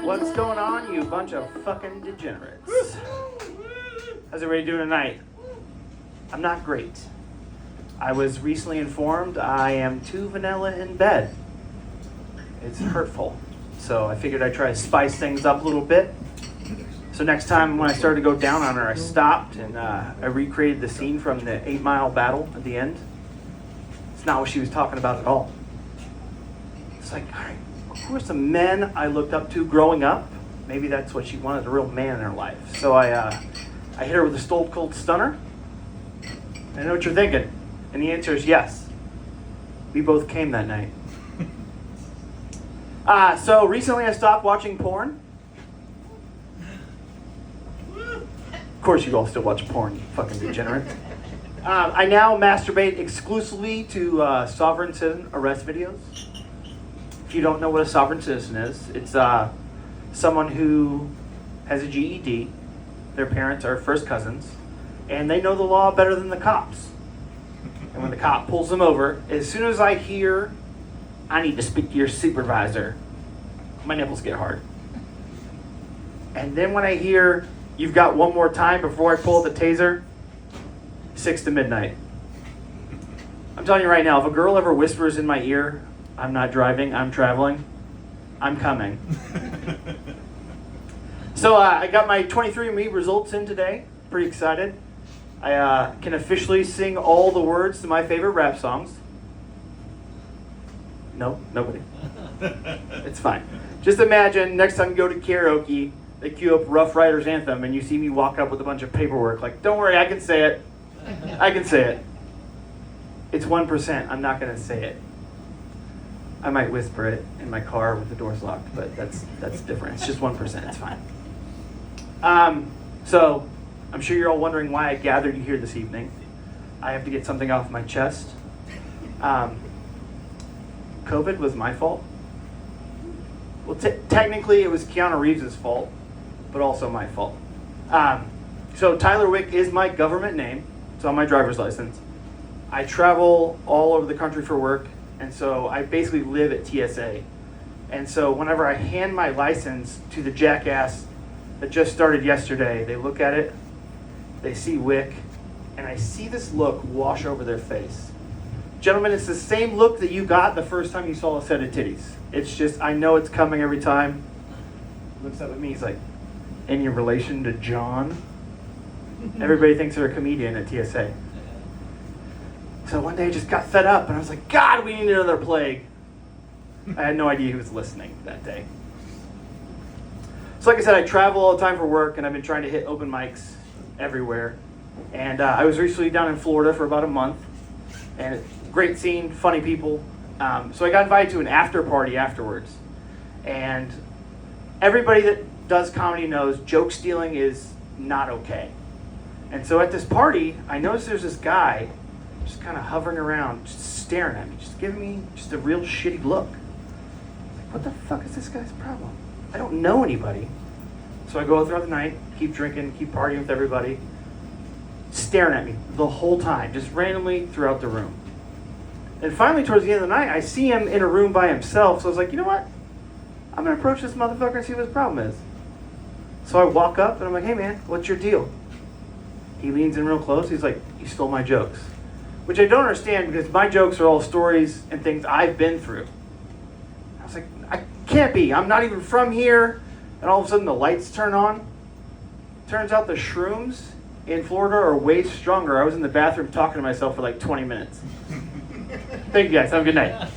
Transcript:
What's going on, you bunch of fucking degenerates? How's everybody doing tonight? I'm not great. I was recently informed I am too vanilla in bed. It's hurtful. So I figured I'd try to spice things up a little bit. So next time when I started to go down on her, I stopped and I recreated the scene from the 8 Mile battle at the end. It's not what she was talking about at all. It's like, all right, who are some men I looked up to growing up? Maybe that's what she wanted, a real man in her life. So I hit her with a Stone Cold Stunner. I know what you're thinking. And the answer is yes. We both came that night. So recently I stopped watching porn. Of course you all still watch porn, you fucking degenerate. I now masturbate exclusively to sovereign citizen arrest videos. If you don't know what a sovereign citizen is, it's someone who has a GED, their parents are first cousins, and they know the law better than the cops. And when the cop pulls them over, as soon as I hear, I need to speak to your supervisor, my nipples get hard. And then when I hear, you've got one more time before I pull the taser, 6 to midnight. I'm telling you right now, if a girl ever whispers in my ear, I'm not driving, I'm traveling, I'm coming. So I got my 23andMe results in today. Pretty excited. I can officially sing all the words to my favorite rap songs. No, nobody. It's fine. Just imagine next time you go to karaoke, they cue up Rough Riders Anthem and you see me walk up with a bunch of paperwork. Like, don't worry, I can say it. I can say it. It's 1%. I'm not going to say it. I might whisper it in my car with the doors locked, but that's different. It's just 1%. It's fine. So I'm sure you're all wondering why I gathered you here this evening. I have to get something off my chest. COVID was my fault. Well, technically it was Keanu Reeves' fault, but also my fault. So Tyler Wick is my government name. It's on my driver's license. I travel all over the country for work, and so I basically live at TSA. And so whenever I hand my license to the jackass that just started yesterday, they look at it, they see Wick, and I see this look wash over their face. Gentlemen, it's the same look that you got the first time you saw a set of titties. It's just, I know it's coming every time. Looks up at me, he's like, in your relation to John? Everybody thinks they're a comedian at TSA. So one day I just got fed up and I was like, God, we need another plague. I had no idea he was listening that day. So like I said, I travel all the time for work and I've been trying to hit open mics everywhere. And I was recently down in Florida for about a month. And great scene, funny people. So I got invited to an after party afterwards. And everybody that does comedy knows joke stealing is not okay. And so at this party, I noticed there's this guy just kind of hovering around, just staring at me, just giving me just a real shitty look. Like, what the fuck is this guy's problem? I don't know anybody. So I go throughout the night, keep drinking, keep partying with everybody, staring at me the whole time, just randomly throughout the room. And finally, towards the end of the night, I see him in a room by himself, so I was like, you know what? I'm going to approach this motherfucker and see what his problem is. So I walk up and I'm like, hey man, what's your deal? He leans in real close, he's like, you stole my jokes. Which I don't understand because my jokes are all stories and things I've been through. I was like, I can't be. I'm not even from here. And all of a sudden the lights turn on. Turns out the shrooms in Florida are way stronger. I was in the bathroom talking to myself for like 20 minutes. Thank you guys. Have a good night.